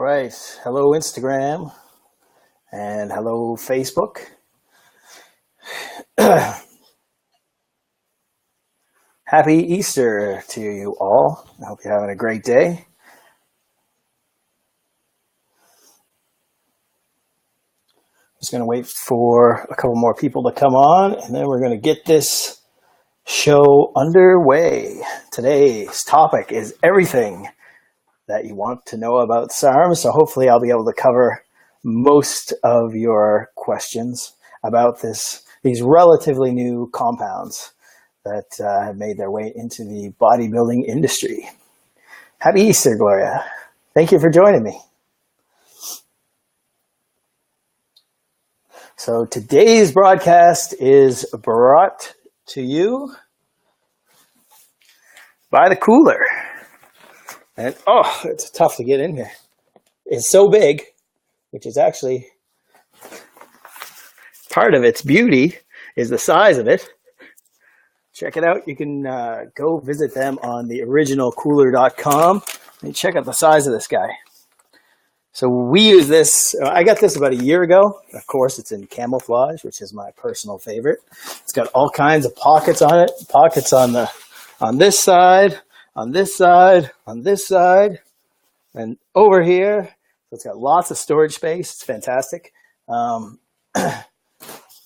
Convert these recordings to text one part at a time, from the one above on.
right. Hello, Instagram, and hello, Facebook. Happy Easter to you all. I hope you're having a great day. Just going to wait for a couple more people to come on, and then we're going to get this show underway. Today's topic is everything that you want to know about SARMS. So hopefully I'll be able to cover most of your questions about these relatively new compounds that have made their way into the bodybuilding industry. Happy Easter, Gloria. Thank you for joining me. So today's broadcast is brought to you by the cooler. And oh, it's tough to get in here. It's so big, which is actually part of its beauty is the size of it. Check it out. You can go visit them on the originalcooler.com and check out the size of this guy. So we use this. I got this about a year ago. Of course, it's in camouflage, which is my personal favorite. It's got all kinds of pockets on it. Pockets on this side, on this side, on this side, and over here. So it's got lots of storage space. It's fantastic.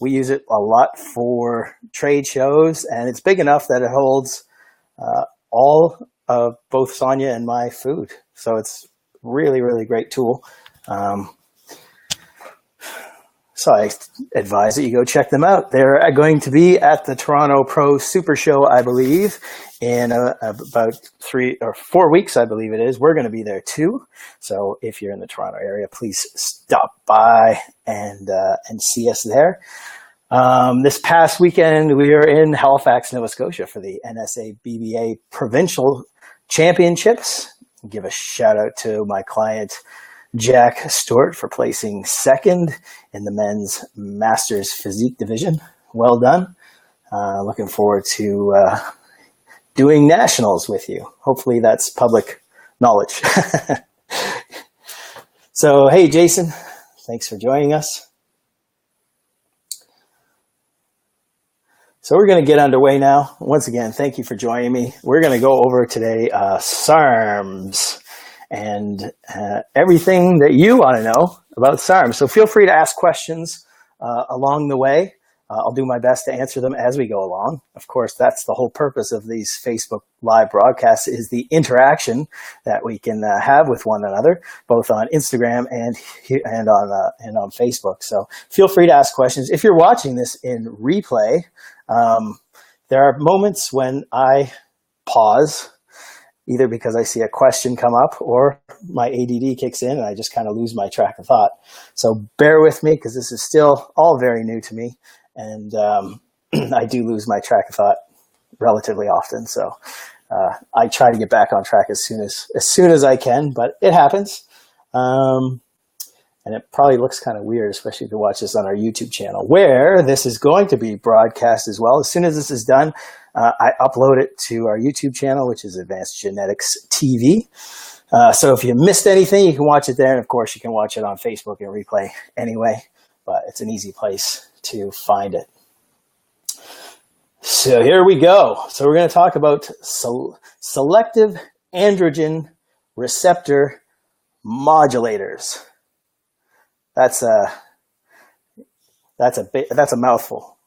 We use it a lot for trade shows, and it's big enough that it holds all of both Sonia and my food. So it's really, really great tool. So I advise that you go check them out. They're going to be at the Toronto Pro Super Show, I believe, in about 3 or 4 weeks, I believe it is. We're going to be there too. So if you're in the Toronto area, please stop by and see us there. This past weekend, we were in Halifax, Nova Scotia for the NSA-BBA Provincial Championships. Give a shout out to my client, Jack Stewart, for placing second in the men's Masters Physique division. Well done. Looking forward to doing nationals with you. Hopefully that's public knowledge. So, hey, Jason, thanks for joining us. So we're going to get underway now. Once again, thank you for joining me. We're going to go over today SARMS and everything that you want to know about SARMS. So feel free to ask questions along the way. I'll do my best to answer them as we go along. Of course, that's the whole purpose of these Facebook live broadcasts, is the interaction that we can have with one another, both on Instagram and on Facebook. So feel free to ask questions. If you're watching this in replay, there are moments when I pause, either because I see a question come up or my ADD kicks in and I just kind of lose my track of thought. So bear with me, because this is still all very new to me. And I do lose my track of thought relatively often. So I try to get back on track as soon as I can, but it happens. And it probably looks kind of weird, especially if you watch this on our YouTube channel, where this is going to be broadcast as well. As soon as this is done, I upload it to our YouTube channel, which is Advanced Genetics TV. So if you missed anything, you can watch it there. And of course, you can watch it on Facebook and replay anyway, but it's an easy place to find it. So here we go. So we're going to talk about selective androgen receptor modulators. That's a mouthful,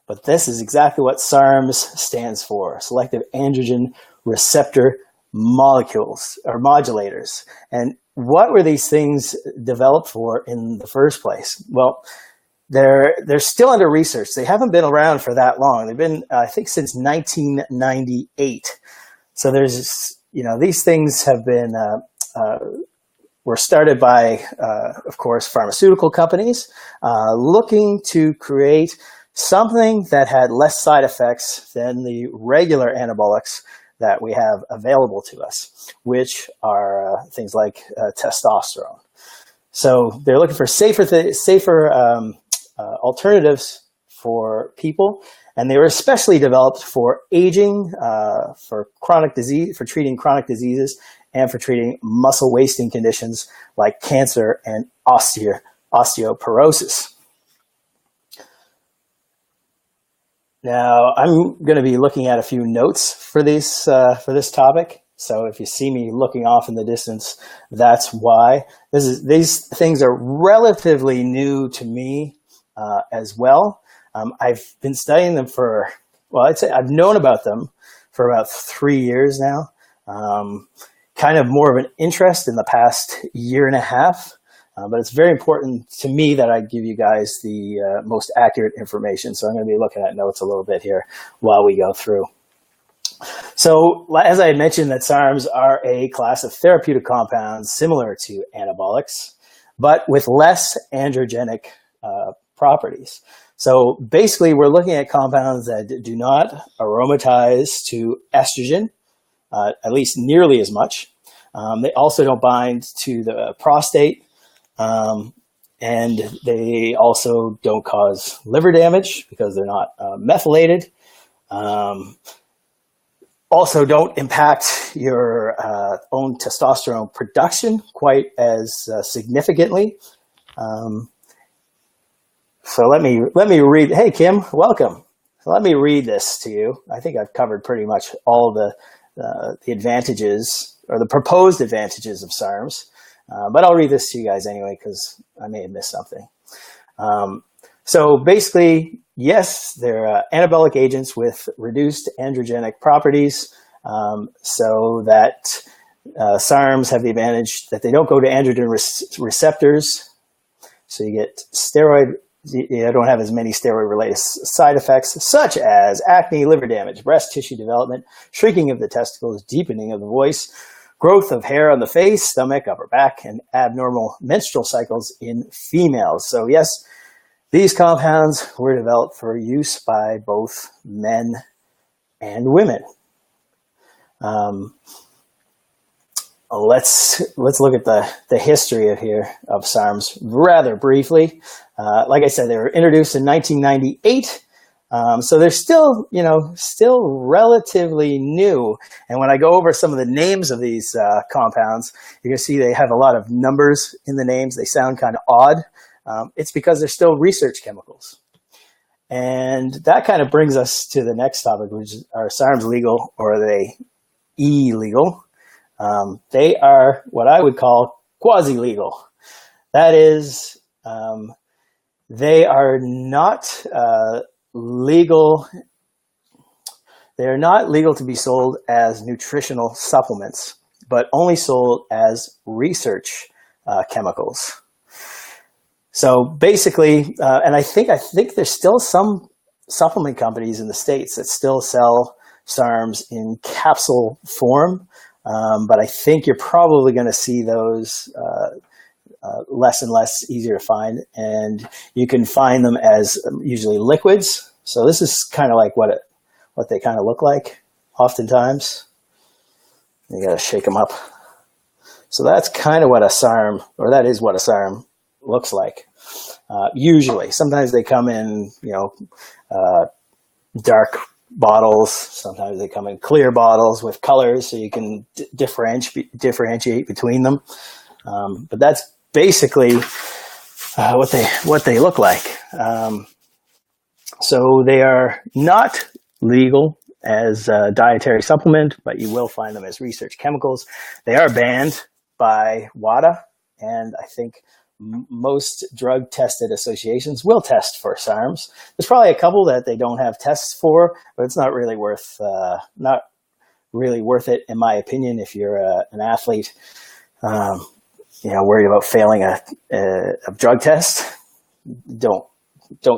but this is exactly what SARMS stands for: selective androgen receptor molecules or modulators. And what were these things developed for in the first place? Well, they're still under research. They haven't been around for that long. They've been, I think, since 1998. So these things have been were started by, of course, pharmaceutical companies looking to create something that had less side effects than the regular anabolics that we have available to us, which are things like testosterone. So they're looking for safer alternatives for people, and they were especially developed for aging, for chronic disease, for treating chronic diseases, and for treating muscle wasting conditions like cancer and osteoporosis. Now, I'm going to be looking at a few notes for this topic. So if you see me looking off in the distance, that's why. These things are relatively new to me as well. I've been studying them for, well, I'd say I've known about them for about 3 years now. Kind of more of an interest in the past year and a half. But it's very important to me that I give you guys the most accurate information. So I'm going to be looking at notes a little bit here while we go through. So as I had mentioned, that SARMs are a class of therapeutic compounds similar to anabolics, but with less androgenic properties. So basically, we're looking at compounds that do not aromatize to estrogen, at least nearly as much. They also don't bind to the prostate. And they also don't cause liver damage because they're not methylated. Also don't impact your own testosterone production quite as significantly. So let me read. Hey, Kim, welcome. So let me read this to you. I think I've covered pretty much all the advantages or the proposed advantages of SARMs. But I'll read this to you guys anyway, because I may have missed something. So basically, yes, they're anabolic agents with reduced androgenic properties, so that SARMs have the advantage that they don't go to androgen receptors. So you get you don't have as many steroid-related side effects, such as acne, liver damage, breast tissue development, shrinking of the testicles, deepening of the voice, growth of hair on the face, stomach, upper back, and abnormal menstrual cycles in females. So yes, these compounds were developed for use by both men and women. Let's look at the history of SARMs rather briefly. Like I said, they were introduced in 1998. So they're still relatively new. And when I go over some of the names of these compounds, you're going to see they have a lot of numbers in the names. They sound kind of odd. It's because they're still research chemicals. And that kind of brings us to the next topic, which are SARMS legal, or are they illegal? They are what I would call quasi-legal. That is, they are not legal. They are not legal to be sold as nutritional supplements, but only sold as research chemicals. So basically, and I think there's still some supplement companies in the States that still sell SARMs in capsule form, but I think you're probably going to see those less and less easier to find, and you can find them as usually liquids. So this is kind of like what they kind of look like oftentimes. You got to shake them up. So that's kind of what a SARM, or that is what a SARM looks like. Usually, sometimes they come in, dark bottles. Sometimes they come in clear bottles with colors, so you can differentiate between them. But that's basically what they look like. So they are not legal as a dietary supplement, but you will find them as research chemicals. They are banned by WADA, and I think most drug tested associations will test for SARMs. There's probably a couple that they don't have tests for, but it's not really worth it, in my opinion. If you're an athlete, worried about failing a drug test, don't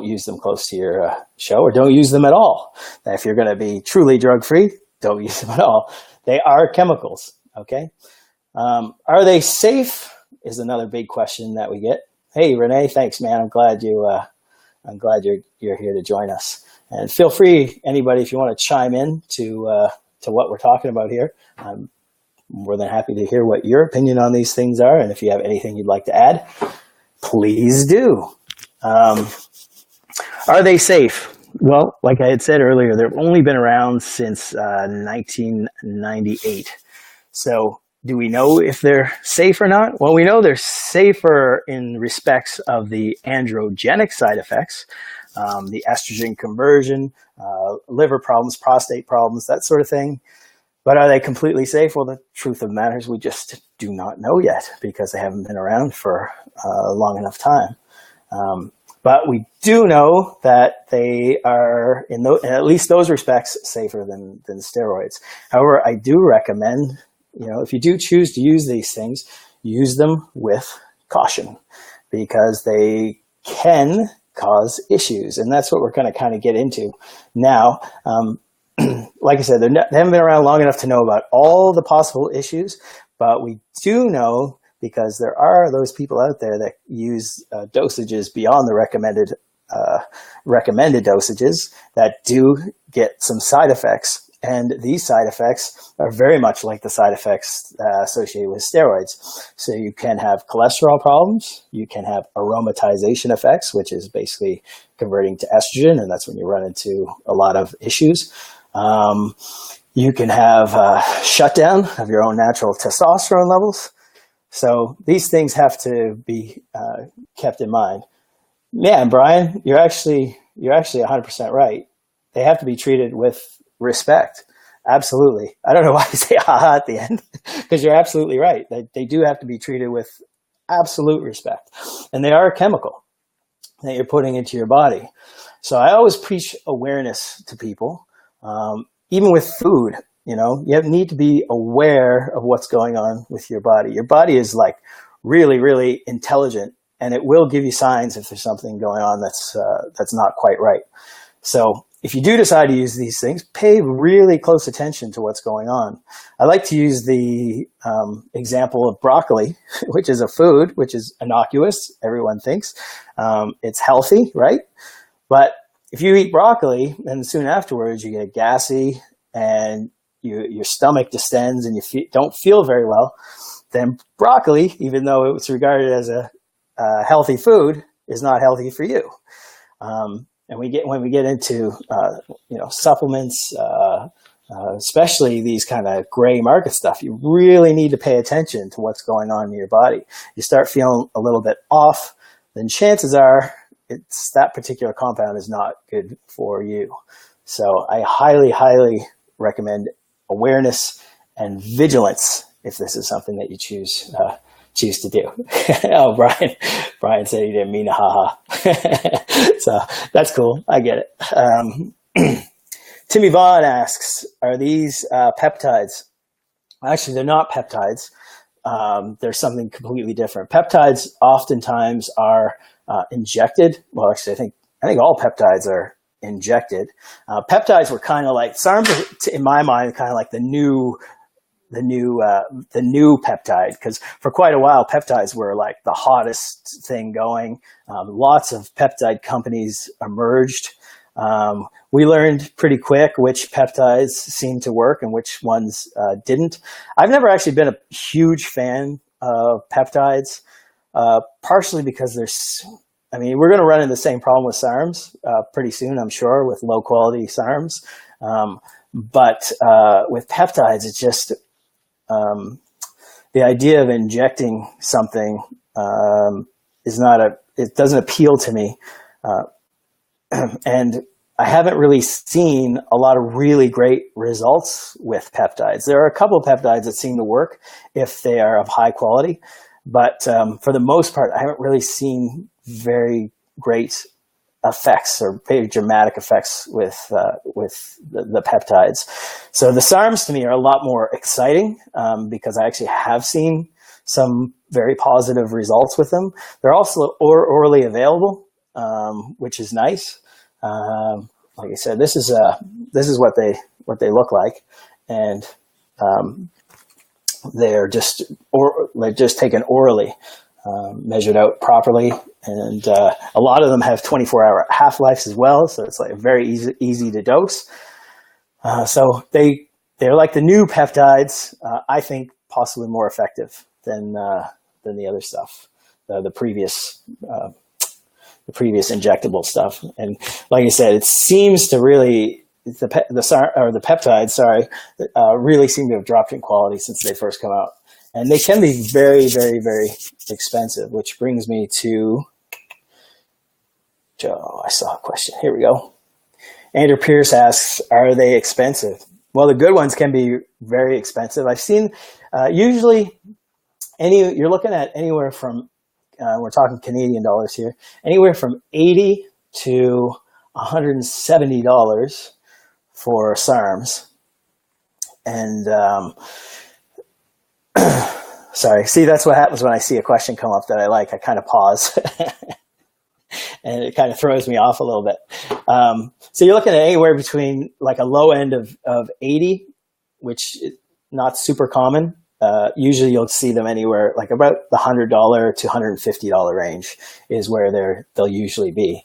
use them close to your show, or don't use them at all. If you're going to be truly drug free, don't use them at all. They are chemicals. Okay. Are they safe? Is another big question that we get. Hey, Renee, thanks, man. I'm glad you're here to join us. And feel free, anybody, if you want to chime in to what we're talking about here. I'm more than happy to hear what your opinion on these things are. And if you have anything you'd like to add, please do. Are they safe? Well, like I had said earlier, they've only been around since 1998. So Do we know if they're safe or not? Well, we know they're safer in respects of the androgenic side effects, the estrogen conversion, liver problems, prostate problems, that sort of thing. But are they completely safe? Well, the truth of the matter is we just do not know yet because they haven't been around for a long enough time. But we do know that they are, in at least those respects, safer than steroids. However, I do recommend, if you do choose to use these things, use them with caution because they can cause issues. And that's what we're going to kind of get into now. Like I said, they haven't been around long enough to know about all the possible issues, but we do know because there are those people out there that use dosages beyond the recommended dosages that do get some side effects. And these side effects are very much like the side effects associated with steroids. So you can have cholesterol problems. You can have aromatization effects, which is basically converting to estrogen. And that's when you run into a lot of issues. You can have shutdown of your own natural testosterone levels. So these things have to be kept in mind. Yeah, Brian, you're actually 100% right. They have to be treated with respect. Absolutely. I don't know why you say haha at the end, because you're absolutely right. They do have to be treated with absolute respect. And they are a chemical that you're putting into your body. So I always preach awareness to people, even with food. You need to be aware of what's going on with your body. Your body is like really, really intelligent, and it will give you signs if there's something going on that's not quite right. So if you do decide to use these things, pay really close attention to what's going on. I like to use the example of broccoli, which is a food, which is innocuous. Everyone thinks it's healthy, right? But if you eat broccoli and soon afterwards you get gassy and your stomach distends and you don't feel very well, then broccoli, even though it's regarded as a healthy food, is not healthy for you. And when we get into supplements, especially these kind of gray market stuff, you really need to pay attention to what's going on in your body. You start feeling a little bit off, then chances are that particular compound is not good for you. So I highly, highly recommend awareness and vigilance if this is something that you choose to do. Oh, Brian said he didn't mean a haha. So that's cool. I get it. Timmy Vaughn asks, are these peptides? Actually, they're not peptides. They're something completely different. Peptides oftentimes are injected. Well, actually, I think all peptides are injected. Peptides were kind of like SARMS, in my mind, kind of like the new peptide, because for quite a while peptides were like the hottest thing going. Lots of peptide companies emerged. We learned pretty quick which peptides seemed to work and which ones didn't. I've never actually been a huge fan of peptides, partially because we're going to run into the same problem with SARMS pretty soon, I'm sure, with low quality SARMS. But with peptides, it's just the idea of injecting something it doesn't appeal to me. And I haven't really seen a lot of really great results with peptides. There are a couple of peptides that seem to work if they are of high quality, but for the most part, I haven't really seen very great effects or very dramatic effects with the peptides. So the SARMS to me are a lot more exciting because I actually have seen some very positive results with them. They're also orally available, which is nice. Like I said, this is what they look like, and they're just taken orally, measured out properly, and a lot of them have 24-hour half-lives as well, so it's like very easy to dose. So they're like the new peptides. I think possibly more effective than the other stuff, the previous injectable stuff. And like I said, it seems to really the peptides, really seem to have dropped in quality since they first come out. And they can be very, very, very expensive, which brings me to, I saw a question. Here we go. Andrew Pierce asks, are they expensive? Well, the good ones can be very expensive. I've seen usually you're looking at anywhere from, we're talking Canadian dollars here, anywhere from $80 to $170 for SARMS. And sorry, see, that's what happens when I see a question come up that I like. I kind of pause. And it kind of throws me off a little bit. So you're looking at anywhere between like a low end of 80, which is not super common. Usually you'll see them anywhere like about the $100 to $150 range is where they'll usually be.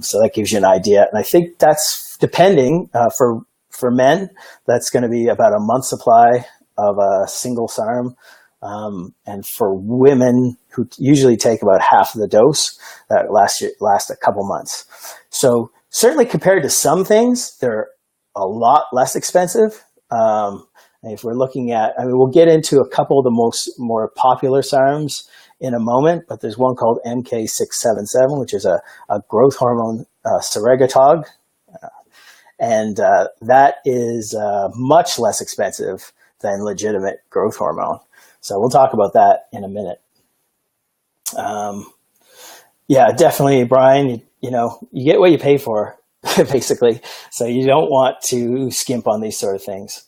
So that gives you an idea. And I think that's depending for men, that's going to be about a month's supply of a single SARM. And for women who usually take about half of the dose, that last a couple months. So certainly compared to some things, they're a lot less expensive. And if we're looking at, I mean, we'll get into a couple of the more popular SARMs in a moment, but there's one called MK677, which is a growth hormone surrogataug. And that is much less expensive than legitimate growth hormone. So we'll talk about that in a minute. Yeah, definitely, Brian, you get what you pay for, basically. So you don't want to skimp on these sort of things.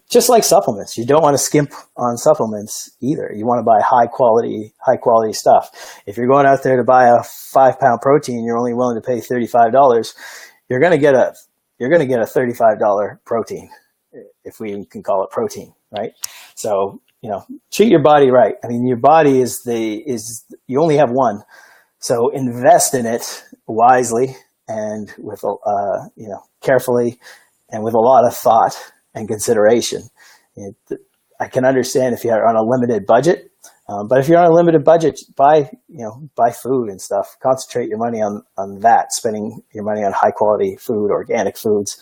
Just like supplements, you don't want to skimp on supplements either. You want to buy high quality stuff. If you're going out there to buy a 5-pound protein, you're only willing to pay $35. You're going to get a $35 protein, if we can call it protein, right? So, treat your body right. I mean, your body you only have one. So invest in it wisely and with, carefully and with a lot of thought and consideration. I can understand if you're on a limited budget, but if you're on a limited budget, buy food and stuff. Concentrate your money on that, spending your money on high quality food, organic foods,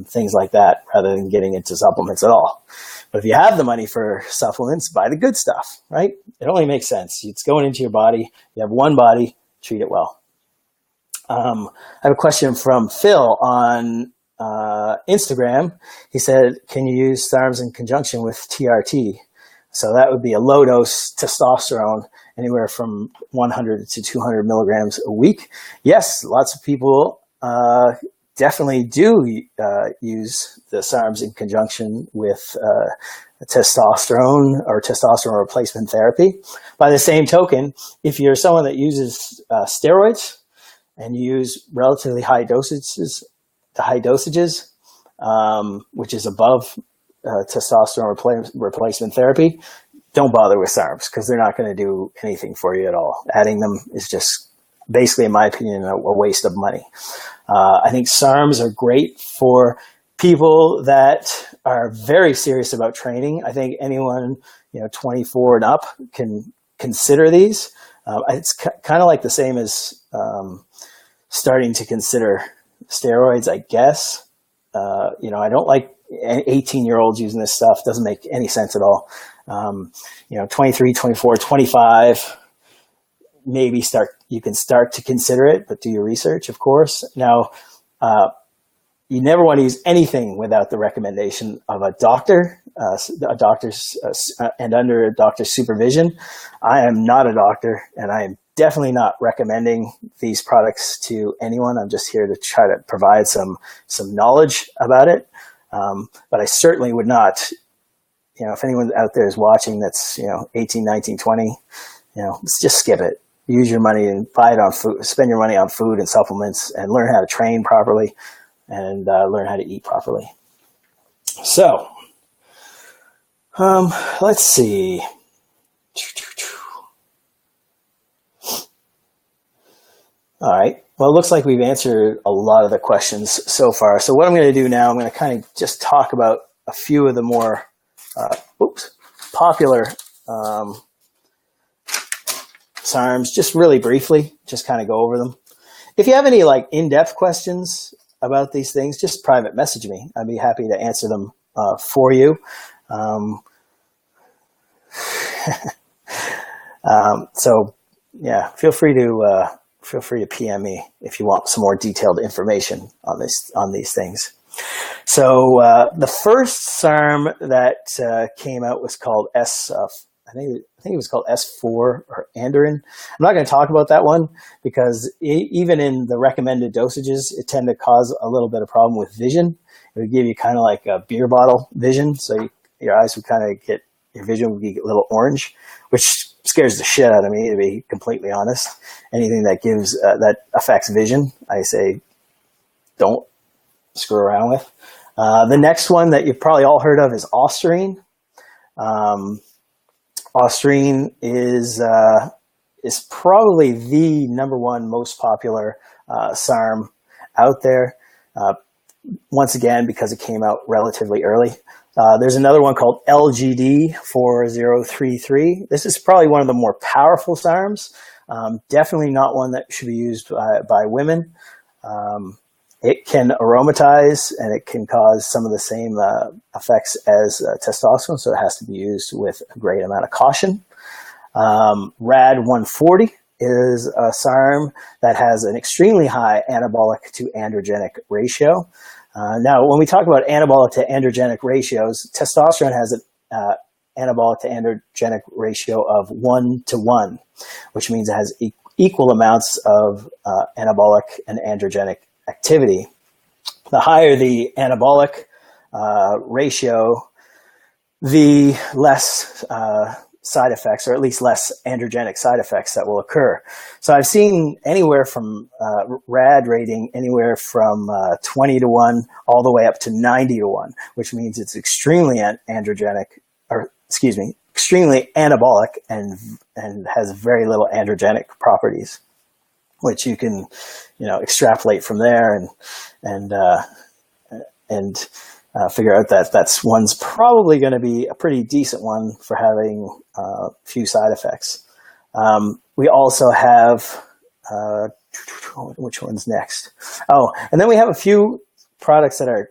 things like that, rather than getting into supplements at all. But if you have the money for supplements, buy the good stuff, right? It only makes sense. It's going into your body. You have one body, treat it well. I have a question from Phil on Instagram. He said, can you use SARMS in conjunction with TRT? So that would be a low dose testosterone, anywhere from 100 to 200 milligrams a week. Yes, lots of people definitely do use the SARMS in conjunction with testosterone or testosterone replacement therapy. By the same token, if you're someone that uses steroids and you use relatively high dosages, which is above testosterone replacement therapy, don't bother with SARMS because they're not going to do anything for you at all. Adding them is just basically, in my opinion, a waste of money. I think SARMs are great for people that are very serious about training. I think anyone 24 and up can consider these. It's kind of like the same as starting to consider steroids, I guess. I don't like 18-year-olds using this stuff. Doesn't make any sense at all. 23, 24, 25, maybe you can start to consider it, but do your research, of course. Now, you never want to use anything without the recommendation of a doctor, and under a doctor's supervision. I am not a doctor, and I am definitely not recommending these products to anyone. I'm just here to try to provide some knowledge about it. But I certainly would not, if anyone out there is watching that's, 18, 19, 20, let's just skip it. Use your money and buy it on food, spend your money on food and supplements, and learn how to train properly and learn how to eat properly. So, let's see. All right. Well, it looks like we've answered a lot of the questions so far. So what I'm going to do now, I'm going to kind of just talk about a few of the more popular SARMs, just really briefly, just kind of go over them. If you have any in-depth questions about these things, just private message me. I'd be happy to answer them for you. So yeah, feel free to PM me if you want some more detailed information on these things. So the first SARM that came out was called I think it was called S4 or Andorin. I'm not going to talk about that one because even in the recommended dosages, it tended to cause a little bit of problem with vision. It would give you kind of like a beer bottle vision, so your eyes would kind of your vision would be a little orange, which scares the shit out of me, to be completely honest. Anything that that affects vision, I say don't screw around with. The next one that you've probably all heard of is Osterine. Osterine is probably the #1 most popular SARM out there. Once again, because it came out relatively early. There's another one called LGD 4033. This is probably one of the more powerful SARMs. Definitely not one that should be used by women. It can aromatize and it can cause some of the same effects as testosterone, so it has to be used with a great amount of caution. RAD 140 is a SARM that has an extremely high anabolic to androgenic ratio. Now, when we talk about anabolic to androgenic ratios, testosterone has an anabolic to androgenic ratio of 1:1, which means it has equal amounts of anabolic and androgenic activity. The higher the anabolic ratio, the less side effects, or at least less androgenic side effects that will occur. So I've seen anywhere from RAD rating anywhere from 20:1 all the way up to 90:1, which means it's extremely extremely anabolic and has very little androgenic properties, which you can, extrapolate from there and figure out that one's probably going to be a pretty decent one for having few side effects. We also have, which one's next? Oh, and then we have a few products that are,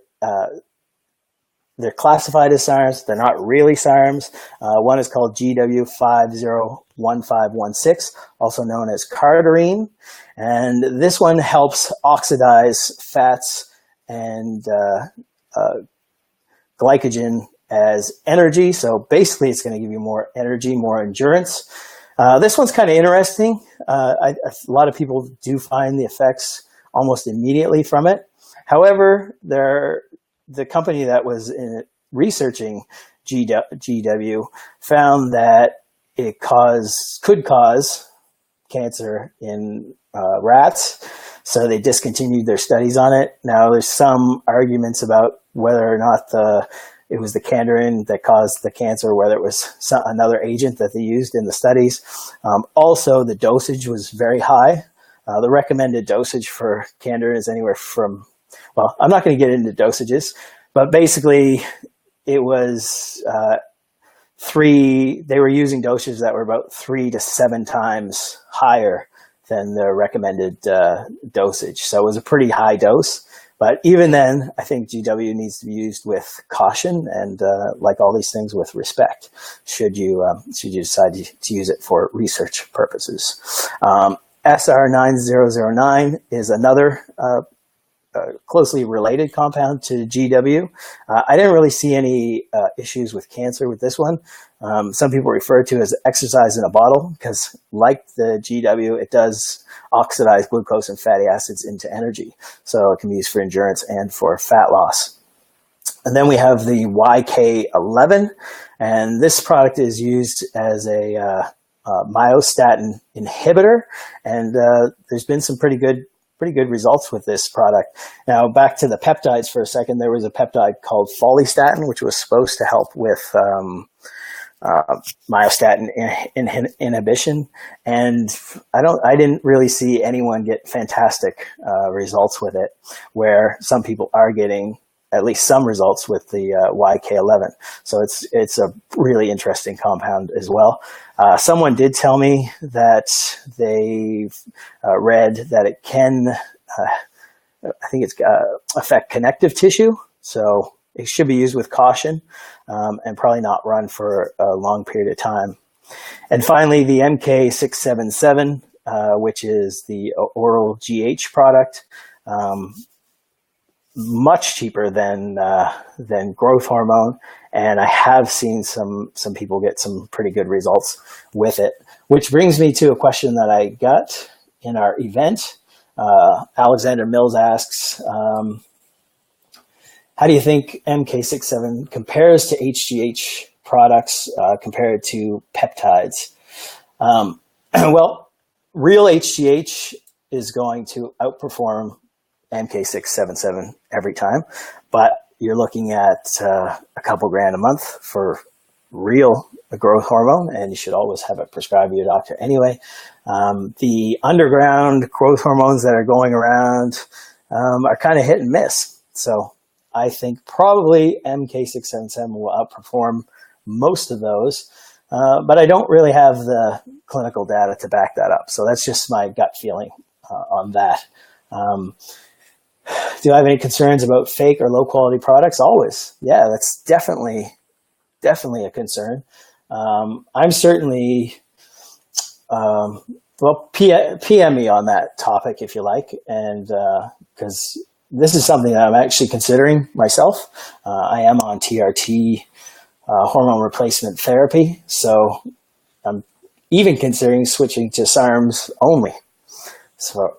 they're classified as SARMs. They're not really SARMs. One is called GW501516, also known as Cardarine. And this one helps oxidize fats and glycogen as energy. So basically it's going to give you more energy, more endurance. This one's kind of interesting. A lot of people do find the effects almost immediately from it. However, the company that was researching GW found that it could cause cancer in rats, so they discontinued their studies on it. Now, there's some arguments about whether or not it was the Cardarine that caused the cancer, or whether it was another agent that they used in the studies. Also, the dosage was very high. The recommended dosage for Cardarine is anywhere from, well, I'm not going to get into dosages, but basically it was they were using dosages that were about 3 to 7 times higher than the recommended dosage. So it was a pretty high dose. But even then, I think GW needs to be used with caution and, like all these things, with respect, should you decide to use it for research purposes. SR9009 is another closely related compound to GW. I didn't really see any issues with cancer with this one. Some people refer to it as exercise in a bottle because, like the GW, it does oxidize glucose and fatty acids into energy. So it can be used for endurance and for fat loss. And then we have the YK11, and this product is used as a myostatin inhibitor, and there's been some pretty good results with this product. Now, back to the peptides for a second. There was a peptide called follistatin, which was supposed to help with myostatin inhibition, and I didn't really see anyone get fantastic results with it, where some people are getting at least some results with the YK11. So it's a really interesting compound as well. Someone did tell me that they've read that it can, I think it's affect connective tissue. So it should be used with caution, and probably not run for a long period of time. And finally, the MK677, which is the oral GH product, much cheaper than growth hormone, and I have seen some people get some pretty good results with it. Which brings me to a question that I got in our event. Alexander Mills asks, how do you think MK67 compares to HGH products compared to peptides? Well, real HGH is going to outperform MK677 every time, but you're looking at a couple grand a month for real growth hormone, and you should always have it prescribed by your doctor anyway. The underground growth hormones that are going around are kind of hit and miss. So I think probably MK677 will outperform most of those, but I don't really have the clinical data to back that up. So that's just my gut feeling on that. Do I have any concerns about fake or low quality products? Always. Yeah, that's definitely a concern. I'm certainly, well, PM me on that topic if you like, and because this is something that I'm actually considering myself. I am on TRT, hormone replacement therapy, so I'm even considering switching to SARMS only. So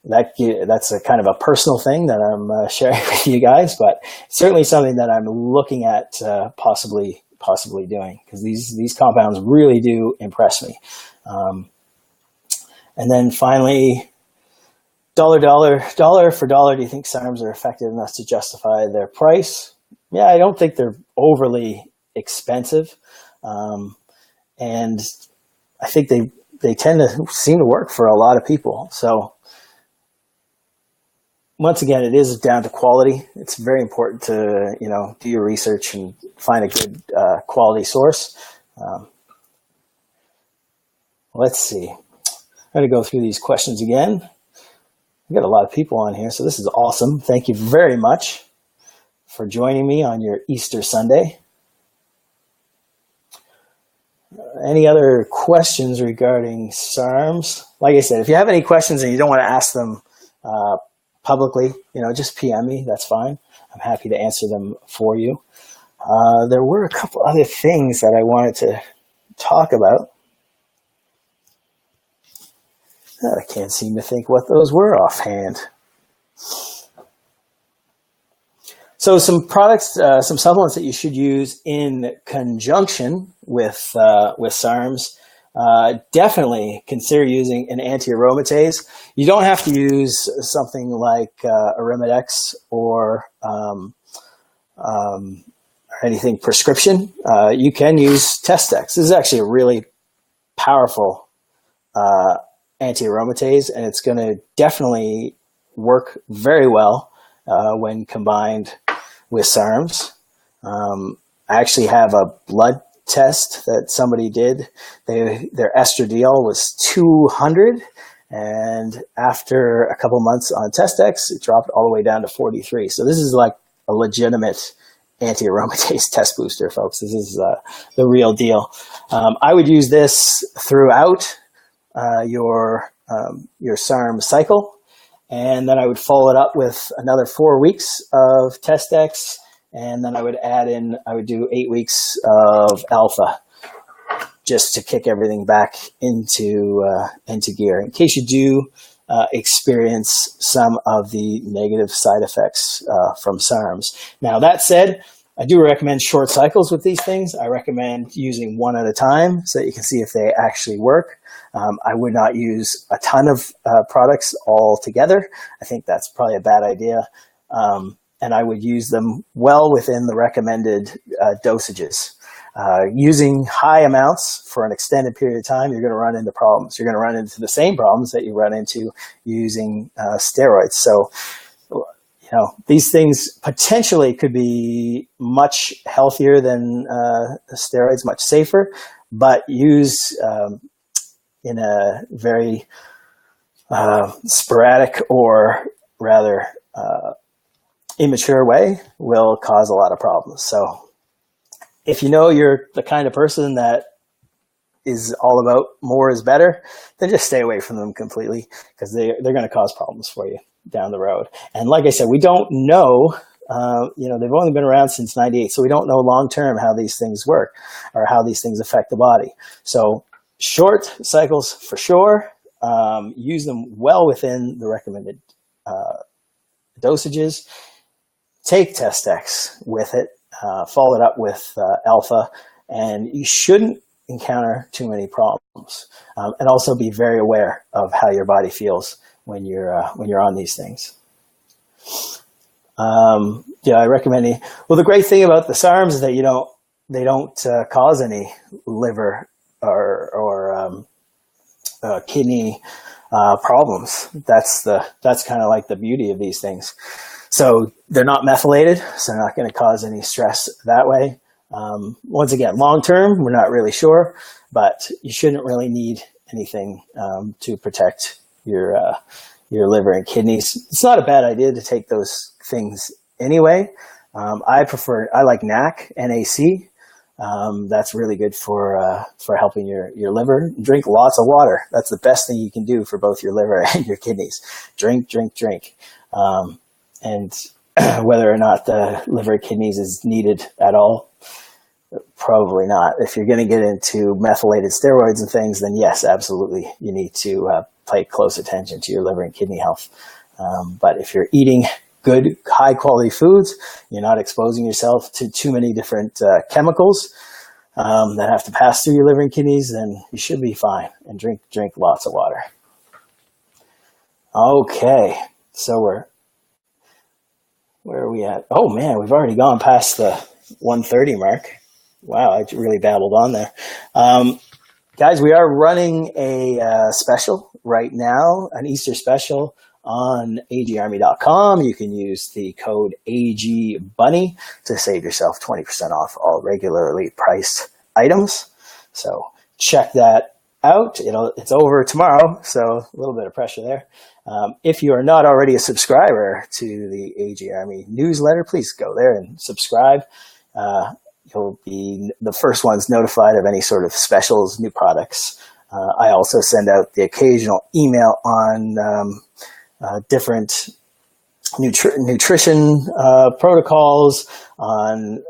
that's a kind of a personal thing that I'm sharing with you guys, but certainly something that I'm looking at possibly doing, because these compounds really do impress me. And then finally, dollar for dollar, do you think SARMs are effective enough to justify their price? Yeah, I don't think they're overly expensive, and I think they tend to seem to work for a lot of people. So once again, it is down to quality. It's very important to, do your research and find a good quality source. Let's see. I'm going to go through these questions again. I've got a lot of people on here, so this is awesome. Thank you very much for joining me on your Easter Sunday. Any other questions regarding SARMs? Like I said, if you have any questions and you don't want to ask them publicly, just PM me. That's fine. I'm happy to answer them for you. There were a couple other things that I wanted to talk about. I can't seem to think what those were offhand. So some products, some supplements that you should use in conjunction with SARMs. Definitely consider using an anti-aromatase. You don't have to use something like Arimidex or anything prescription. You can use Testex. This is actually a really powerful anti-aromatase, and it's going to definitely work very well when combined with SARMs. I actually have a blood test that somebody did. Their estradiol was 200, and after a couple months on Testex, it dropped all the way down to 43. So this is like a legitimate anti-aromatase test booster, folks. This is the real deal. I would use this throughout your SARM cycle, and then I would follow it up with another 4 weeks of Testex, and then I would do 8 weeks of alpha, just to kick everything back into gear, in case you do experience some of the negative side effects from SARMs. Now, that said, I do recommend short cycles with these things. I recommend using one at a time so that you can see if they actually work. I would not use a ton of products all together. I think that's probably a bad idea. And I would use them well within the recommended dosages. Using high amounts for an extended period of time, you're going to run into problems. You're going to run into the same problems that you run into using steroids. So, these things potentially could be much healthier than steroids, much safer, but used in a very sporadic, or rather immature way will cause a lot of problems. So if you know you're the kind of person that is all about more is better, then just stay away from them completely, because they're going to cause problems for you down the road. And like I said, we don't know, they've only been around since 98, so we don't know long-term how these things work or how these things affect the body. So short cycles for sure, use them well within the recommended dosages. Take Test-X with it, follow it up with alpha, and you shouldn't encounter too many problems. And also be very aware of how your body feels when you're on these things. I recommend it. Well, the great thing about the SARMS is that they don't cause any liver or kidney problems. That's kind of like the beauty of these things. So they're not methylated, so they're not going to cause any stress that way. Once again, long term, we're not really sure, but you shouldn't really need anything to protect your liver and kidneys. It's not a bad idea to take those things anyway. I like NAC, NAC. That's really good for helping your liver. Drink lots of water. That's the best thing you can do for both your liver and your kidneys. Drink. And whether or not the liver kidneys is needed at all, probably not. If you're going to get into methylated steroids and things, then yes, absolutely, you need to pay close attention to your liver and kidney health. But if you're eating good, high quality foods, you're not exposing yourself to too many different chemicals that have to pass through your liver and kidneys, then you should be fine. And drink lots of water. Okay, so where are we at? Oh man, we've already gone past the 1:30 mark. Wow, I really babbled on there. Guys, we are running a special right now, an Easter special on agarmy.com. You can use the code AGBUNNY to save yourself 20% off all regularly priced items. So check that out. It's over tomorrow, so a little bit of pressure there. If you are not already a subscriber to the AG Army newsletter, please go there and subscribe. You'll be the first ones notified of any sort of specials, new products. I also send out the occasional email on different nutrition protocols, on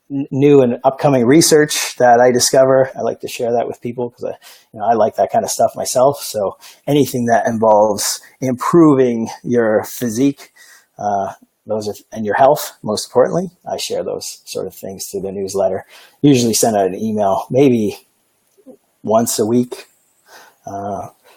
new and upcoming research that I discover. I like to share that with people because I like that kind of stuff myself. So anything that involves improving your physique, and your health, most importantly, I share those sort of things through the newsletter. Usually send out an email, maybe once a week.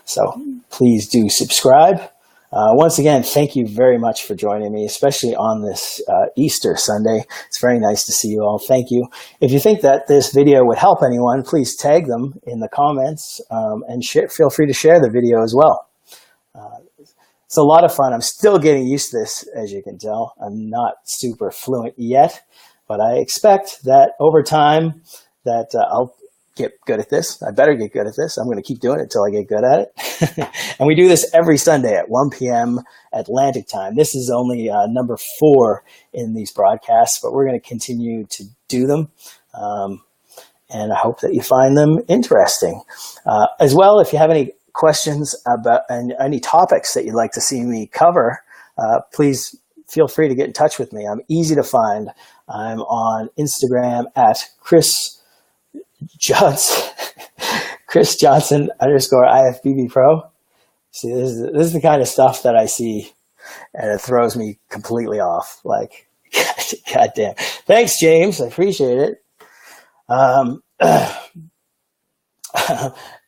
So please do subscribe. Once again, thank you very much for joining me, especially on this Easter Sunday. It's very nice to see you all. Thank you. If you think that this video would help anyone, please tag them in the comments and feel free to share the video as well. It's a lot of fun. I'm still getting used to this, as you can tell. I'm not super fluent yet, but I expect that over time that I'll get good at this. I better get good at this. I'm going to keep doing it until I get good at it. And we do this every Sunday at 1 p.m. Atlantic time. This is only number 4 in these broadcasts, but we're going to continue to do them. And I hope that you find them interesting. As well, if you have any questions about any topics that you'd like to see me cover, please feel free to get in touch with me. I'm easy to find. I'm on Instagram at Chris Johnson _IFBB Pro. See, this is the kind of stuff that I see, and it throws me completely off. Like, goddamn. Thanks, James. I appreciate it.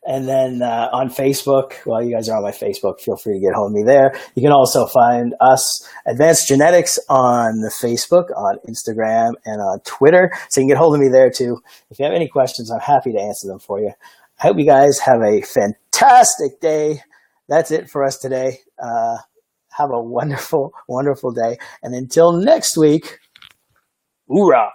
And then on Facebook, well, you guys are on my Facebook, feel free to get hold of me there. You can also find us, Advanced Genetics, on the Facebook, on Instagram, and on Twitter. So you can get hold of me there too. If you have any questions, I'm happy to answer them for you. I hope you guys have a fantastic day. That's it for us today. Have a wonderful, wonderful day. And until next week, hoorah!